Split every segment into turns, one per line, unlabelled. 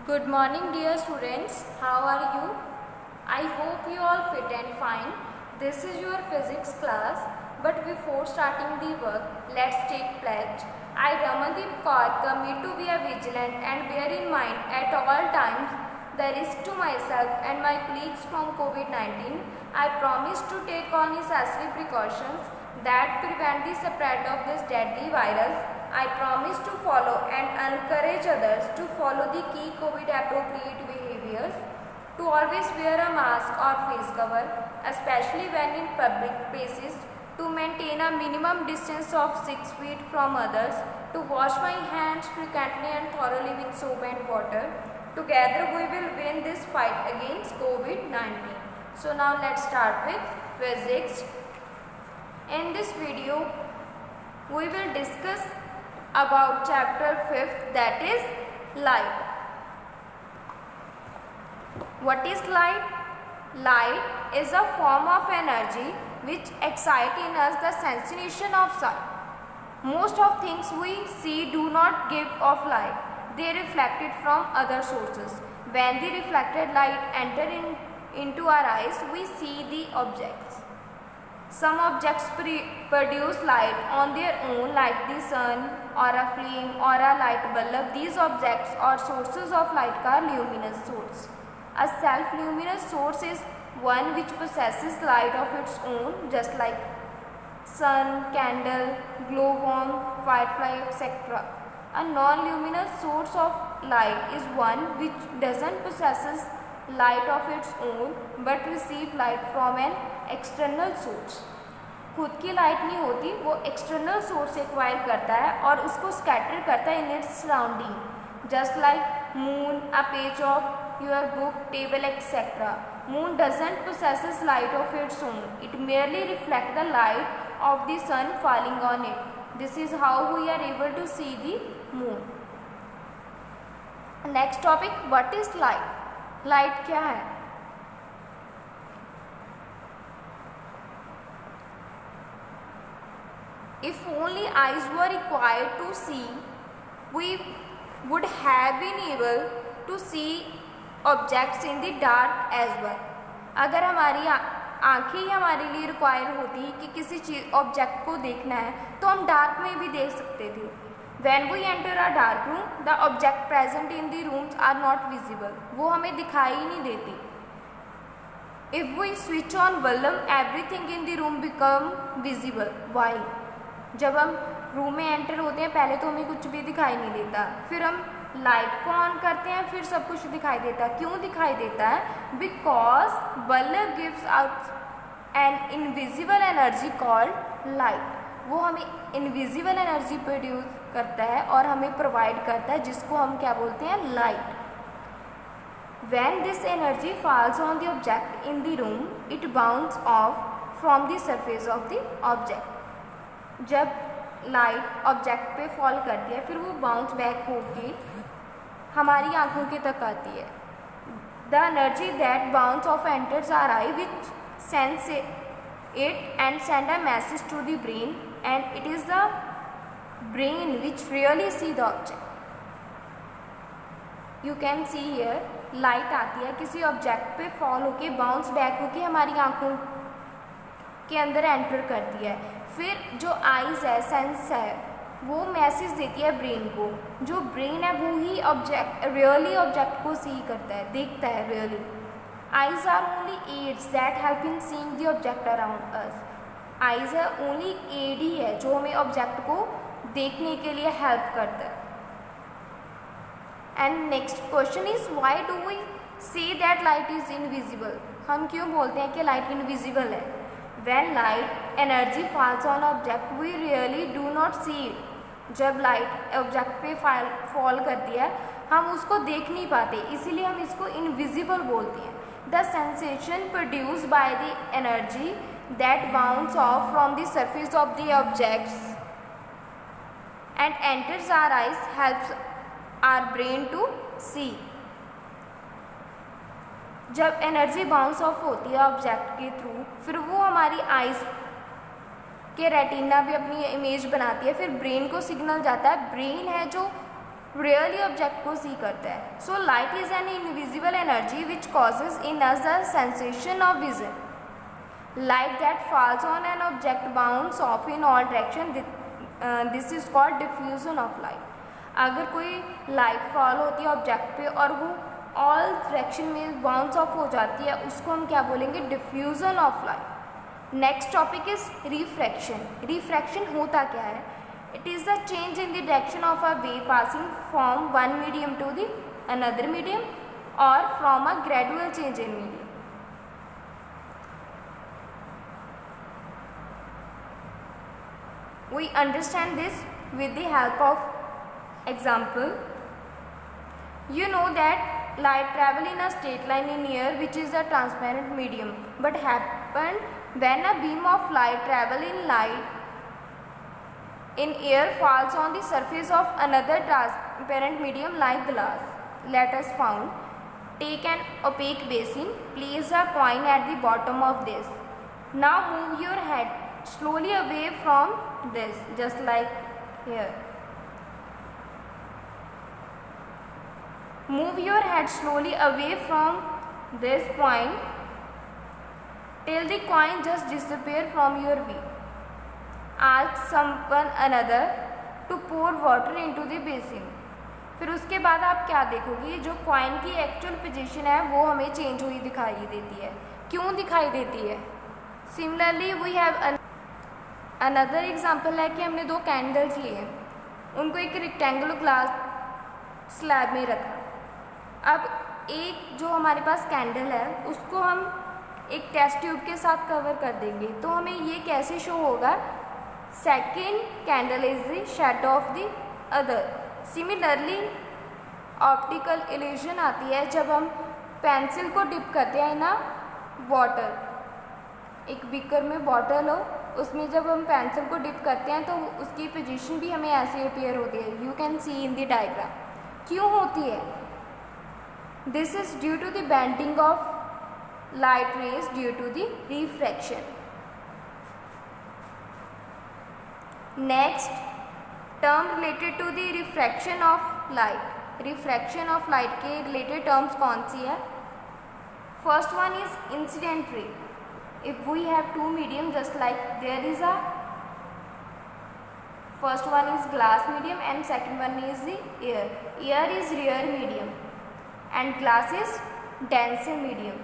Good morning, dear students. How are you? I hope you all fit and fine. This is your physics class. But before starting the work, let's take pledge. I, Ramandeep Kaur, commit to be a vigilant and bear in mind at all times the risk to myself and my colleagues from COVID-19. I promise to take all necessary precautions that prevent the spread of this deadly virus. I promise to follow and encourage others to follow the key COVID appropriate behaviors, to always wear a mask or face cover, especially when in public places, to maintain a minimum distance of 6 feet from others, to wash my hands frequently and thoroughly with soap and water. Together we will win this fight against COVID-19. So now let's start with physics. In this video, we will discuss about chapter 5th, that is light. What is light? Light is a form of energy which excites in us the sensation of sight. Most of things we see do not give off light. They reflect it from other sources. When the reflected light enters into our eyes, we see the objects. Some objects produce light on their own, like the sun or a flame or a light bulb. These objects or sources of light are luminous source. A self-luminous source is one which possesses light of its own, just like sun, candle, glowworm, firefly, etc. A non-luminous source of light is one which doesn't possess light of its own but receive light from an external source. खुद की light नहीं होती, वो external source acquire करता है और उसको scatter करता है in its surrounding, just like moon, a page of your book, table etcetera. Moon doesn't possesses light of its own, it merely reflect the light of the sun falling on it. This is how we are able to see the moon. Next topic, what is light? Light क्या है? If only eyes were required to see, we would have been able to see objects in the dark as well. अगर हमारी आँखें ही हमारे लिए require होती कि किसी चीज़ ऑब्जेक्ट को देखना है तो हम डार्क में भी देख सकते थे. When we enter a dark room, the object present in the rooms are not visible. वो हमें दिखाई ही नहीं देती. If we switch on bulb, everything in the room become visible. Why? जब हम रूम में एंटर होते हैं पहले तो हमें कुछ भी दिखाई नहीं देता, फिर हम लाइट को ऑन करते हैं फिर सब कुछ दिखाई देता है. क्यों दिखाई देता है? Because bulb gives out an invisible energy called light. वो हमें इनविजिबल एनर्जी प्रोड्यूस करता है और हमें प्रोवाइड करता है, जिसको हम क्या बोलते हैं? Light. When this energy falls on the object in the room, it bounces off from the surface of the object. जब लाइट ऑब्जेक्ट पे फॉल करती है फिर वो बाउंस बैक होके हमारी आंखों के तक आती है. The energy that bounce off enters our eye which sense it and send a message to the brain and it is the brain which really see the object. You can see here, light आती है किसी object पे fall होके bounce back होके हमारी आंखों के अंदर एंटर करती है. फिर जो आइज़ है, सेंस है, वो मैसेज देती है ब्रेन को. जो ब्रेन है वो ही ऑब्जेक्ट रियली ऑब्जेक्ट को सी करता है, देखता है really. Eyes are only aids that help in seeing the object around us. Eyes है ओनली एड ही है जो हमें ऑब्जेक्ट को देखने के लिए हेल्प करता है. And next question is why do we say that light is invisible. हम क्यों बोलते हैं कि लाइट इनविजिबल है? When light energy falls on object, we really do not see it. जब लाइट ऑब्जेक्ट पे फॉल करती है हम उसको देख नहीं पाते, इसीलिए हम इसको इनविजिबल बोलते हैं. The sensation produce by the energy that bounce off from the surface of the objects and enters our eyes helps our brain to see. जब एनर्जी बाउंस ऑफ होती है ऑब्जेक्ट के थ्रू फिर वो हमारी आइज़ के रेटिना भी अपनी इमेज बनाती है, फिर ब्रेन को सिग्नल जाता है. ब्रेन है जो रियली ऑब्जेक्ट को सी करता है। So light is an invisible energy which causes in us the sensation of vision. Light that falls on an object bounce off in all direction, this is called diffusion of light. अगर कोई light fall होती है object पे और वो all direction में bounce off हो जाती है, उसको हम क्या बोलेंगे? Diffusion of light. Next topic is refraction. Refraction होता क्या है? It is the change in the direction of a way passing from one medium to the another medium और from a gradual change in medium. We understand this with the help of example. You know that light travel in a straight line in air, which is a transparent medium, but happen when a beam of light travel in air falls on the surface of another transparent medium like glass. Let us found. Take an opaque basin, place a coin at the bottom of this. Now move your head slowly away from this, just like here. Move your head slowly away from this point till the coin just disappear from your view. Ask someone another to pour water into the basin. फिर उसके बाद आप क्या देखोगे? जो coin की actual position है वो हमें चेंज हुई दिखाई देती है। क्यों दिखाई देती है? Similarly we have another example है कि हमने दो कैंडल्स लिए, उनको एक रेक्टेंगुलर ग्लास स्लैब में रखा। अब एक जो हमारे पास कैंडल है उसको हम एक टेस्ट ट्यूब के साथ कवर कर देंगे, तो हमें ये कैसे शो होगा? Second candle is the shadow of the other. Similarly optical illusion आती है जब हम पेंसिल को डिप करते हैं ना वाटर, एक बीकर में बॉटल हो, उसमें जब हम पेंसिल को डिप करते हैं तो उसकी पोजीशन भी हमें ऐसे अपेयर होती है। You can see in the diagram. क्यों होती है? This is due to the bending of light rays due to the refraction. Next term related to the refraction of light. Refraction of light के related terms कौन सी है? First one is incident ray. If we have two medium, just like there is a first one is glass medium and second one is the air. Air is rare medium and glass is denser medium.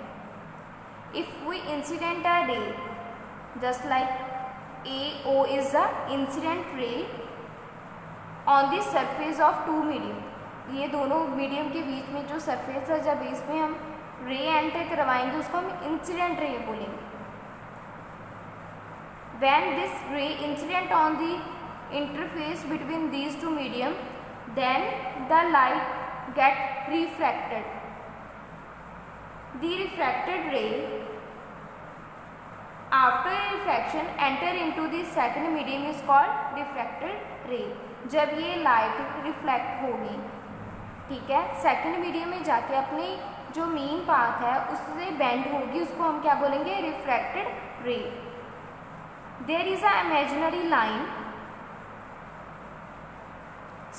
If we incident a ray, just like AO is the incident ray on the surface of two medium. ये दोनों medium के बीच में जो surface है, जब इसमें हम रे एंटर करवाएंगे उसको हम इंसिडेंट रे बोलेंगे। When this ray incident on the interface between these two medium, then the light get refracted. The refracted ray after refraction enter into the second medium is called refracted ray. जब ये light reflect होगी, ठीक है, second medium में जाके अपनी जो main path है उससे बेंड होगी, उसको हम क्या बोलेंगे? रिफ्रैक्टेड रे। There is an imaginary line,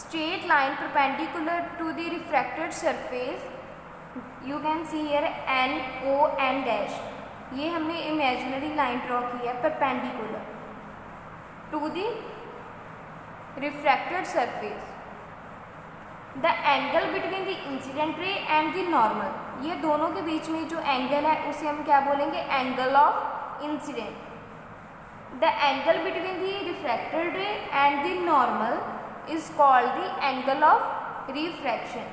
straight line perpendicular to the refracted surface. You can see here N O N dash. ये हमने imaginary line ड्रॉ की है perpendicular to the refracted surface. The angle between the incident ray and the normal. ये दोनों के बीच में जो angle है उसे हम क्या बोलेंगे? Angle of incident. The angle between the refracted ray and the normal is called the angle of refraction.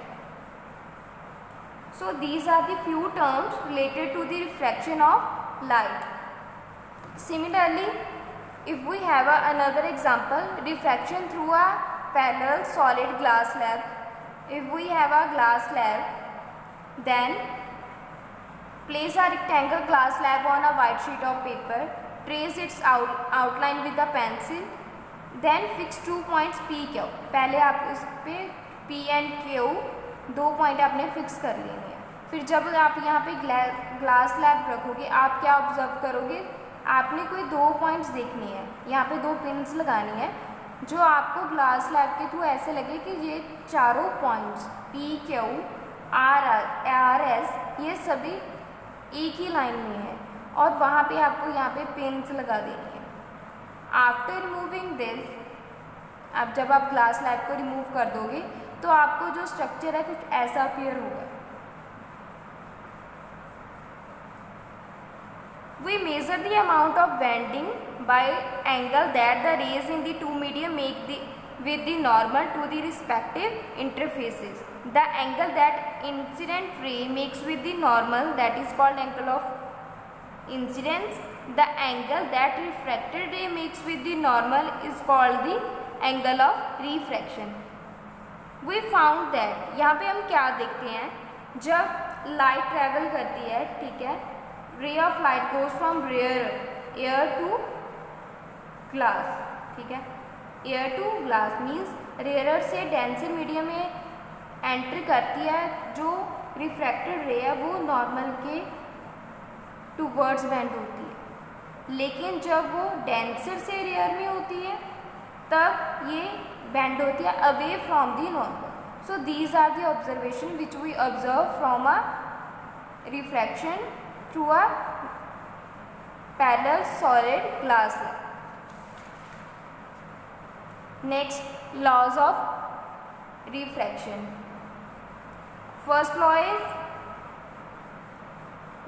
So these are the few terms related to the refraction of light. Similarly, if we have another example, refraction through a parallel solid glass slab. If we have a glass slab, then place a rectangle glass slab on a white sheet of paper. Trace its outline with a pencil. Then fix 2 points P Q. पहले आप इस पे P and Q दो point आपने fix कर लेने हैं। फिर जब आप यहाँ पे ग्लास स्लैब रखोगे, आप क्या ऑब्जर्व करोगे? आपने कोई दो पॉइंट्स देखनी है, यहाँ पे दो पिन्स लगानी है जो आपको ग्लास स्लैब के थ्रू ऐसे लगे कि ये चारों points P Q R S ये सभी एक ही लाइन में है और वहाँ पे आपको यहाँ पे पिन्स लगा देनी है। आफ्टर रिमूविंग दिस, अब जब आप ग्लास स्लैब को रिमूव कर दोगे तो आपको जो स्ट्रक्चर है कुछ ऐसा अपीयर होगा। We measure the amount of bending by angle that the rays in the two medium make with the normal to the respective interfaces. The angle that incident ray makes with the normal, that is called angle of incidence. The angle that refracted ray makes with the normal is called the angle of refraction. We found that, यहाँ पे हम क्या देखते हैं, जब light travel करती है, ठीक है, ray of light goes from air to glass, ठीक है, air to glass means rarer से denser मीडियम में एंटर करती है, जो रिफ्रैक्टेड रे है वो नॉर्मल के टूवर्ड्स बेंड होती है, लेकिन जब वो डेंसर से रेयर में होती है तब ये बेंड होती है away from the normal. So these are the observation which we observe from a refraction through a parallel solid glass slab. Next, laws of refraction. First law is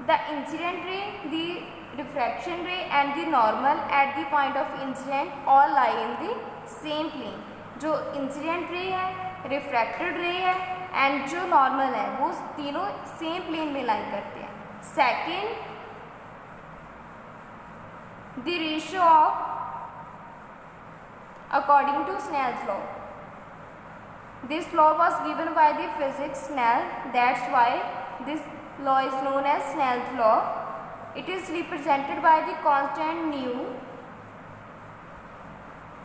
the incident ray, the refraction ray and the normal at the point of incident all lie in the same plane. जो incident ray है, refracted ray है and जो normal है वो तीनों same plane में lie करते हैं. Second, the ratio of according to Snell's law. This law was given by the physics Snell. That's why this law is known as Snell's law. It is represented by the constant nu.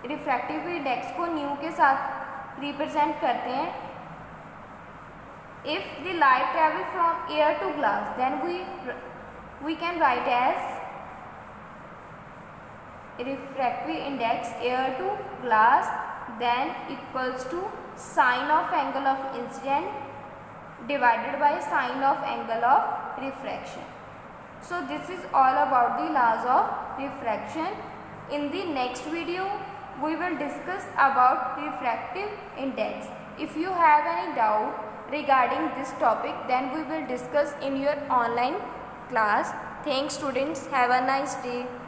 Refractive index को new के साथ represent करते हैं. If the light travel from air to glass, then we can write as refractive index air to glass then equals to sine of angle of incident divided by sine of angle of refraction. So this is all about the laws of refraction. In the next video, we will discuss about refractive index. If you have any doubt regarding this topic, then we will discuss in your online class. Thanks students. Have a nice day.